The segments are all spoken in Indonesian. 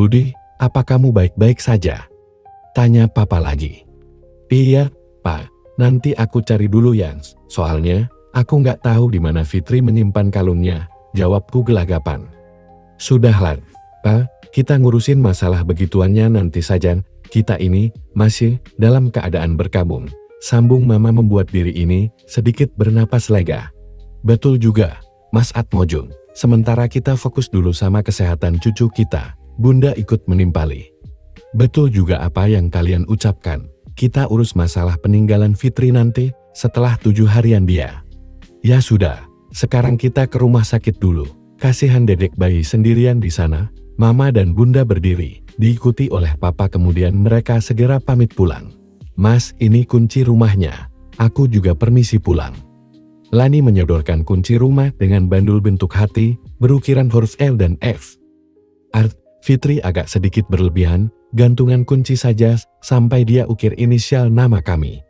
Budi, apa kamu baik-baik saja? Tanya papa lagi. Iya, Pak. Nanti aku cari dulu ya. Soalnya, aku nggak tahu di mana Fitri menyimpan kalungnya. Jawabku gelagapan. Sudahlah, Pak. Kita ngurusin masalah begituannya nanti saja. Kita ini masih dalam keadaan berkabung. Sambung Mama membuat diri ini sedikit bernapas lega. Betul juga, Mas Atmojung. Sementara kita fokus dulu sama kesehatan cucu kita. Bunda ikut menimpali. Betul juga apa yang kalian ucapkan. Kita urus masalah peninggalan Fitri nanti setelah 7 harian dia. Ya sudah, sekarang kita ke rumah sakit dulu. Kasihan dedek bayi sendirian di sana. Mama dan Bunda berdiri, diikuti oleh Papa, kemudian mereka segera pamit pulang. Mas, ini kunci rumahnya. Aku juga permisi pulang. Lani menyodorkan kunci rumah dengan bandul bentuk hati, berukiran huruf L dan F. Fitri agak sedikit berlebihan, gantungan kunci saja sampai dia ukir inisial nama kami.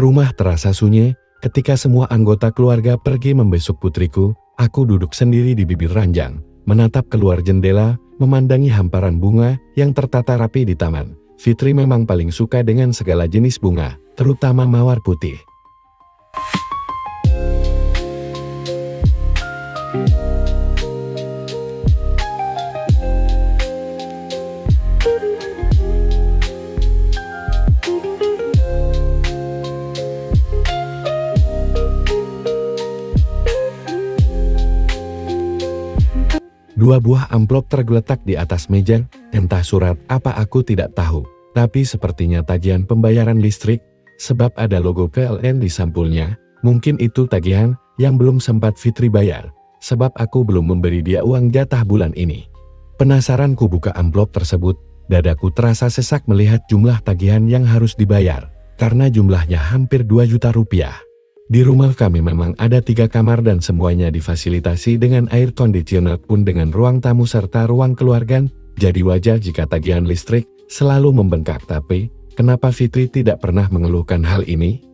Rumah terasa sunyi, ketika semua anggota keluarga pergi membesuk putriku, aku duduk sendiri di bibir ranjang, menatap keluar jendela, memandangi hamparan bunga yang tertata rapi di taman. Fitri memang paling suka dengan segala jenis bunga, terutama mawar putih. Dua buah amplop tergeletak di atas meja, entah surat apa aku tidak tahu, tapi sepertinya tagihan pembayaran listrik, sebab ada logo PLN di sampulnya. Mungkin itu tagihan yang belum sempat Fitri bayar, sebab aku belum memberi dia uang jatah bulan ini. Penasaran ku buka amplop tersebut, dadaku terasa sesak melihat jumlah tagihan yang harus dibayar, karena jumlahnya hampir 2 juta rupiah. Di rumah kami memang ada 3 kamar dan semuanya difasilitasi dengan air kondisioner pun dengan ruang tamu serta ruang keluarga. Jadi wajar jika tagihan listrik selalu membengkak. Tapi, kenapa Fitri tidak pernah mengeluhkan hal ini?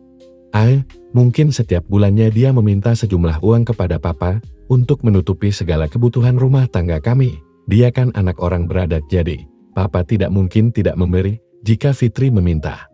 Mungkin setiap bulannya dia meminta sejumlah uang kepada Papa untuk menutupi segala kebutuhan rumah tangga kami. Dia kan anak orang beradat, jadi Papa tidak mungkin tidak memberi jika Fitri meminta.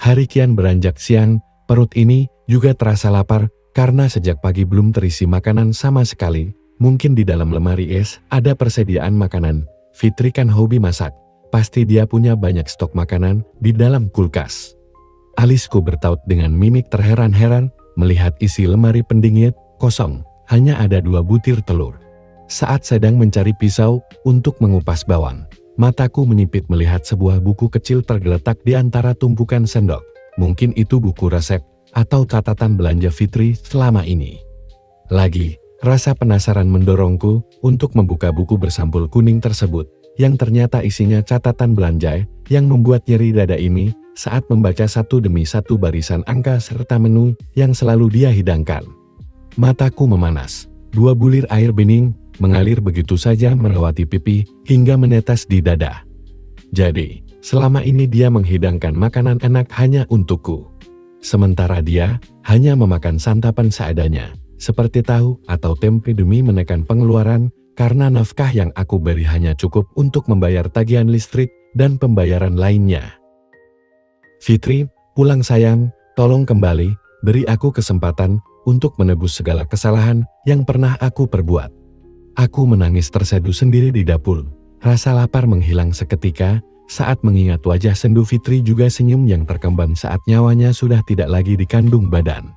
Hari kian beranjak siang, perut ini juga terasa lapar karena sejak pagi belum terisi makanan sama sekali. Mungkin di dalam lemari es ada persediaan makanan. Fitri kan hobi masak, pasti dia punya banyak stok makanan di dalam kulkas. Alisku bertaut dengan mimik terheran-heran melihat isi lemari pendingin kosong, hanya ada 2 butir telur. Saat sedang mencari pisau untuk mengupas bawang, mataku menyipit melihat sebuah buku kecil tergeletak di antara tumpukan sendok. Mungkin itu buku resep atau catatan belanja Fitri selama ini. Lagi, rasa penasaran mendorongku untuk membuka buku bersampul kuning tersebut, yang ternyata isinya catatan belanja yang membuat nyeri dada ini saat membaca satu demi satu barisan angka serta menu yang selalu dia hidangkan. Mataku memanas, 2 bulir air bening mengalir begitu saja melewati pipi hingga menetes di dada. Jadi, selama ini dia menghidangkan makanan enak hanya untukku. Sementara dia hanya memakan santapan seadanya, seperti tahu atau tempe demi menekan pengeluaran, karena nafkah yang aku beri hanya cukup untuk membayar tagihan listrik dan pembayaran lainnya. Fitri, pulang sayang, tolong kembali, beri aku kesempatan untuk menebus segala kesalahan yang pernah aku perbuat. Aku menangis terseduh sendiri di dapur. Rasa lapar menghilang seketika saat mengingat wajah sendu Fitri juga senyum yang terkembang saat nyawanya sudah tidak lagi dikandung badan.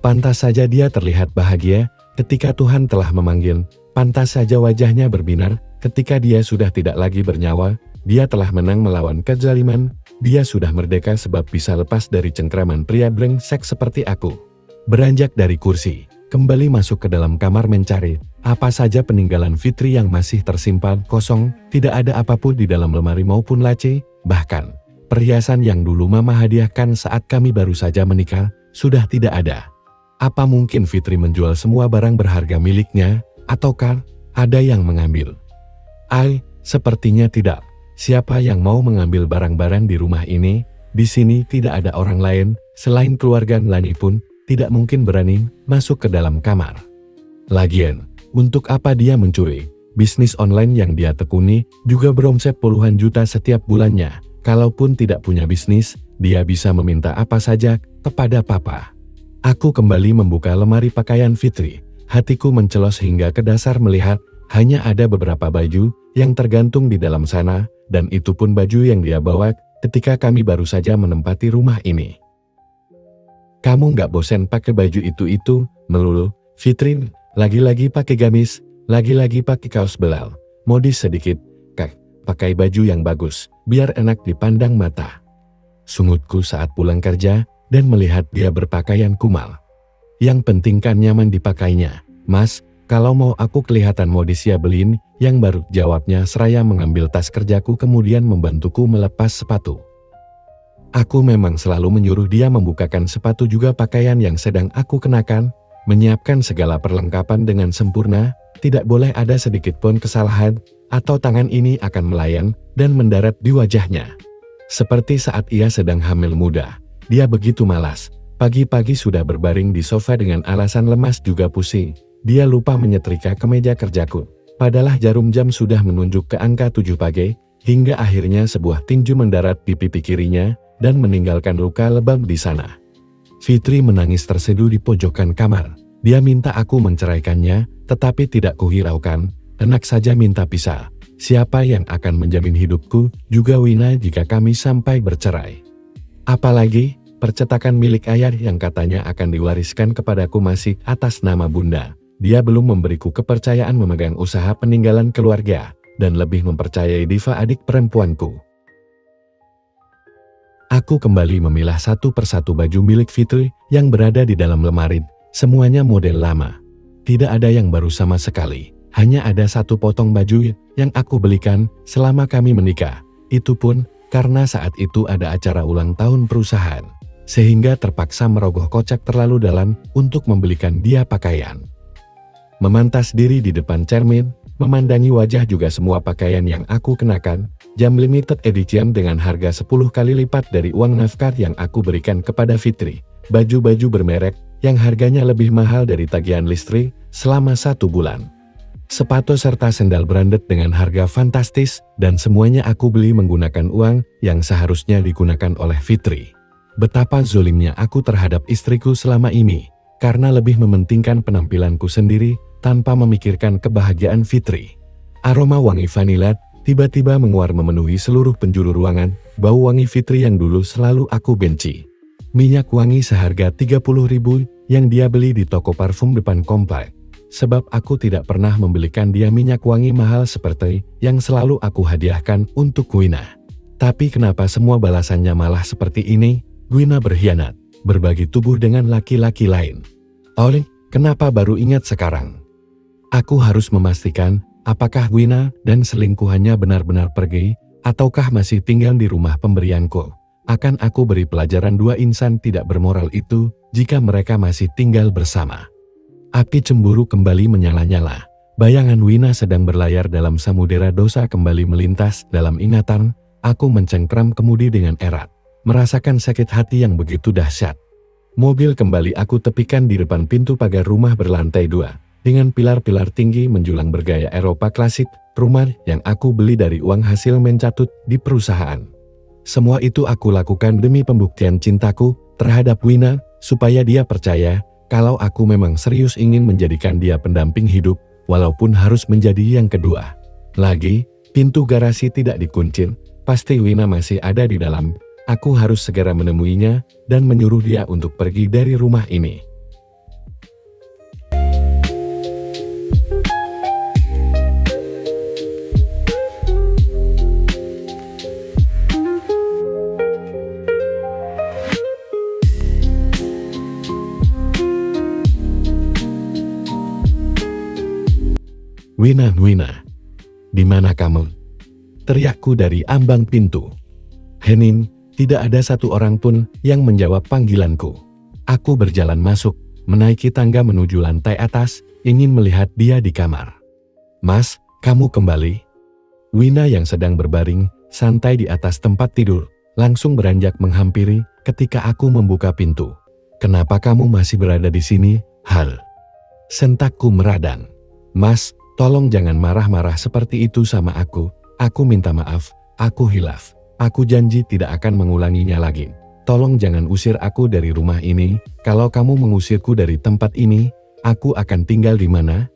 Pantas saja dia terlihat bahagia ketika Tuhan telah memanggil. Pantas saja wajahnya berbinar ketika dia sudah tidak lagi bernyawa. Dia telah menang melawan kezaliman. Dia sudah merdeka sebab bisa lepas dari cengkraman pria brengsek seperti aku. Beranjak dari kursi, kembali masuk ke dalam kamar mencari apa saja peninggalan Fitri yang masih tersimpan kosong. Tidak ada apapun di dalam lemari maupun laci, bahkan perhiasan yang dulu Mama hadiahkan saat kami baru saja menikah sudah tidak ada. Apa mungkin Fitri menjual semua barang berharga miliknya, ataukah ada yang mengambil? Sepertinya tidak. siapa yang mau mengambil barang-barang di rumah ini? Di sini tidak ada orang lain, selain keluarga Lani pun tidak mungkin berani masuk ke dalam kamar. Lagian, untuk apa dia mencuri? Bisnis online yang dia tekuni juga beromset puluhan juta setiap bulannya. Kalaupun tidak punya bisnis, dia bisa meminta apa saja kepada papa. Aku kembali membuka lemari pakaian Fitri. Hatiku mencelos hingga ke dasar melihat hanya ada beberapa baju yang tergantung di dalam sana, dan itu pun baju yang dia bawa ketika kami baru saja menempati rumah ini. Kamu nggak bosen pakai baju itu melulu, Fitri? Lagi-lagi pakai gamis, lagi-lagi pakai kaos belal. Modis sedikit, Kak, pakai baju yang bagus, biar enak dipandang mata. Sungutku saat pulang kerja dan melihat dia berpakaian kumal. Yang penting kan nyaman dipakainya. Mas, kalau mau aku kelihatan modis ya beliin yang baru, jawabnya seraya mengambil tas kerjaku kemudian membantuku melepas sepatu. Aku memang selalu menyuruh dia membukakan sepatu juga pakaian yang sedang aku kenakan, menyiapkan segala perlengkapan dengan sempurna, tidak boleh ada sedikit pun kesalahan, atau tangan ini akan melayang dan mendarat di wajahnya. Seperti saat ia sedang hamil muda, dia begitu malas, pagi-pagi sudah berbaring di sofa dengan alasan lemas juga pusing, dia lupa menyetrika kemeja kerjaku. Padahal jarum jam sudah menunjuk ke angka 7 pagi, hingga akhirnya sebuah tinju mendarat di pipi kirinya, dan meninggalkan luka lebam di sana. Fitri menangis terseduh di pojokan kamar. Dia minta aku menceraikannya, tetapi tidak kuhiraukan, enak saja minta pisah. Siapa yang akan menjamin hidupku, juga Wina jika kami sampai bercerai. Apalagi, percetakan milik ayah yang katanya akan diwariskan kepadaku masih atas nama bunda. Dia belum memberiku kepercayaan memegang usaha peninggalan keluarga, dan lebih mempercayai Diva adik perempuanku. Aku kembali memilah satu persatu baju milik Fitri yang berada di dalam lemari, semuanya model lama. Tidak ada yang baru sama sekali, hanya ada satu potong baju yang aku belikan selama kami menikah. Itu pun karena saat itu ada acara ulang tahun perusahaan, sehingga terpaksa merogoh kocek terlalu dalam untuk membelikan dia pakaian. Memantas diri di depan cermin, memandangi wajah juga semua pakaian yang aku kenakan, jam limited edition dengan harga 10 kali lipat dari uang nafkah yang aku berikan kepada Fitri, baju-baju bermerek yang harganya lebih mahal dari tagihan listrik selama 1 bulan. Sepatu serta sendal branded dengan harga fantastis, dan semuanya aku beli menggunakan uang yang seharusnya digunakan oleh Fitri. Betapa zolimnya aku terhadap istriku selama ini, karena lebih mementingkan penampilanku sendiri tanpa memikirkan kebahagiaan Fitri. Aroma wangi vanila tiba-tiba menguar memenuhi seluruh penjuru ruangan, bau wangi Fitri yang dulu selalu aku benci. Minyak wangi seharga 30.000 yang dia beli di toko parfum depan komplek. Sebab aku tidak pernah membelikan dia minyak wangi mahal seperti yang selalu aku hadiahkan untuk Wina. Tapi kenapa semua balasannya malah seperti ini? Wina berkhianat, berbagi tubuh dengan laki-laki lain. Oleh, kenapa baru ingat sekarang? Aku harus memastikan apakah Wina dan selingkuhannya benar-benar pergi, ataukah masih tinggal di rumah pemberianku. Akan aku beri pelajaran dua insan tidak bermoral itu jika mereka masih tinggal bersama. Api cemburu kembali menyala-nyala. Bayangan Wina sedang berlayar dalam samudera dosa kembali melintas dalam ingatan. Aku mencengkram kemudi dengan erat, merasakan sakit hati yang begitu dahsyat. Mobil kembali aku tepikan di depan pintu pagar rumah berlantai 2. Dengan pilar-pilar tinggi menjulang bergaya Eropa klasik, rumah yang aku beli dari uang hasil mencatut di perusahaan. Semua itu aku lakukan demi pembuktian cintaku terhadap Wina, supaya dia percaya kalau aku memang serius ingin menjadikan dia pendamping hidup, walaupun harus menjadi yang kedua. Lagi, pintu garasi tidak dikuncin, pasti Wina masih ada di dalam. Aku harus segera menemuinya dan menyuruh dia untuk pergi dari rumah ini. Wina, Wina, di mana kamu? Teriakku dari ambang pintu. Hening, tidak ada satu orang pun yang menjawab panggilanku. Aku berjalan masuk, menaiki tangga menuju lantai atas, ingin melihat dia di kamar. Mas, kamu kembali? Wina yang sedang berbaring, santai di atas tempat tidur, langsung beranjak menghampiri ketika aku membuka pintu. "Kenapa kamu masih berada di sini, Hal?" sentakku meradang. "Mas, tolong jangan marah-marah seperti itu sama aku. Aku minta maaf, aku hilaf. Aku janji tidak akan mengulanginya lagi. Tolong jangan usir aku dari rumah ini. Kalau kamu mengusirku dari tempat ini, aku akan tinggal di mana?"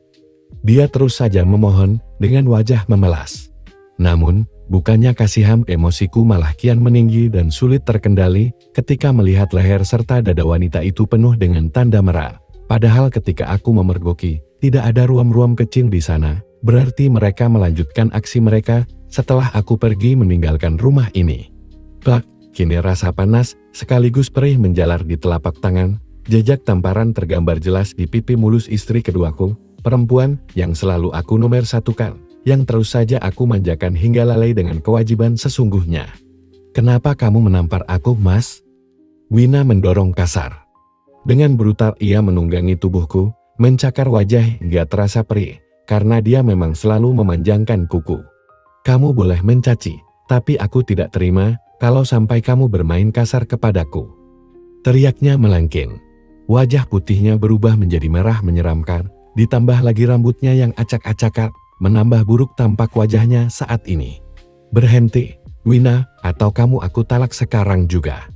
Dia terus saja memohon dengan wajah memelas. Namun, bukannya kasihan, emosiku malah kian meninggi dan sulit terkendali ketika melihat leher serta dada wanita itu penuh dengan tanda merah. Padahal ketika aku memergoki, tidak ada ruam-ruam kecil di sana, berarti mereka melanjutkan aksi mereka setelah aku pergi meninggalkan rumah ini. Bak, kini rasa panas sekaligus perih menjalar di telapak tangan, jejak tamparan tergambar jelas di pipi mulus istri keduaku, perempuan yang selalu aku nomor satukan, yang terus saja aku manjakan hingga lalai dengan kewajiban sesungguhnya. "Kenapa kamu menampar aku, Mas?" Wina mendorong kasar. Dengan brutal ia menunggangi tubuhku, mencakar wajah hingga terasa perih, karena dia memang selalu memanjangkan kuku. "Kamu boleh mencaci, tapi aku tidak terima kalau sampai kamu bermain kasar kepadaku," teriaknya melengking. Wajah putihnya berubah menjadi merah menyeramkan, ditambah lagi rambutnya yang acak-acakan, menambah buruk tampak wajahnya saat ini. "Berhenti, Wina, atau kamu aku talak sekarang juga,"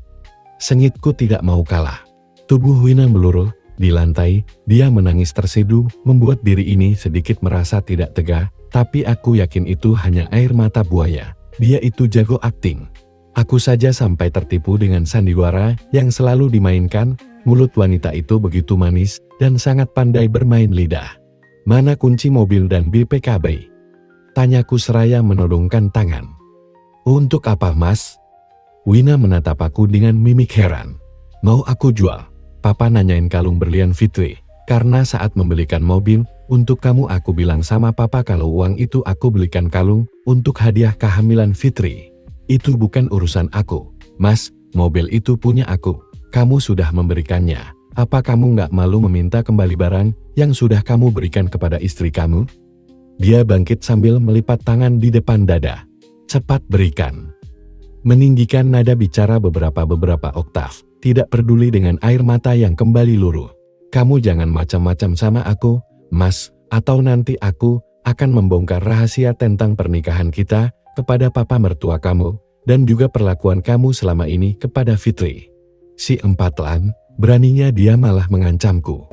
sengitku tidak mau kalah. Tubuh Wina meluruh di lantai, dia menangis terseduh, membuat diri ini sedikit merasa tidak tega, tapi aku yakin itu hanya air mata buaya. Dia itu jago akting. Aku saja sampai tertipu dengan sandiwara yang selalu dimainkan. Mulut wanita itu begitu manis dan sangat pandai bermain lidah. "Mana kunci mobil dan BPKB?" tanyaku seraya menodongkan tangan. "Untuk apa, Mas?" Wina menatap aku dengan mimik heran. "Mau aku jual? Papa nanyain kalung berlian Fitri, karena saat membelikan mobil untuk kamu aku bilang sama papa kalau uang itu aku belikan kalung untuk hadiah kehamilan Fitri. Itu bukan urusan aku, Mas, mobil itu punya aku. Kamu sudah memberikannya. Apa kamu nggak malu meminta kembali barang yang sudah kamu berikan kepada istri kamu?" Dia bangkit sambil melipat tangan di depan dada. "Cepat berikan." Meninggikan nada bicara beberapa oktav, tidak peduli dengan air mata yang kembali luruh. "Kamu jangan macam-macam sama aku, Mas, atau nanti aku akan membongkar rahasia tentang pernikahan kita kepada papa mertua kamu, dan juga perlakuan kamu selama ini kepada Fitri." Si empatlan, beraninya dia malah mengancamku.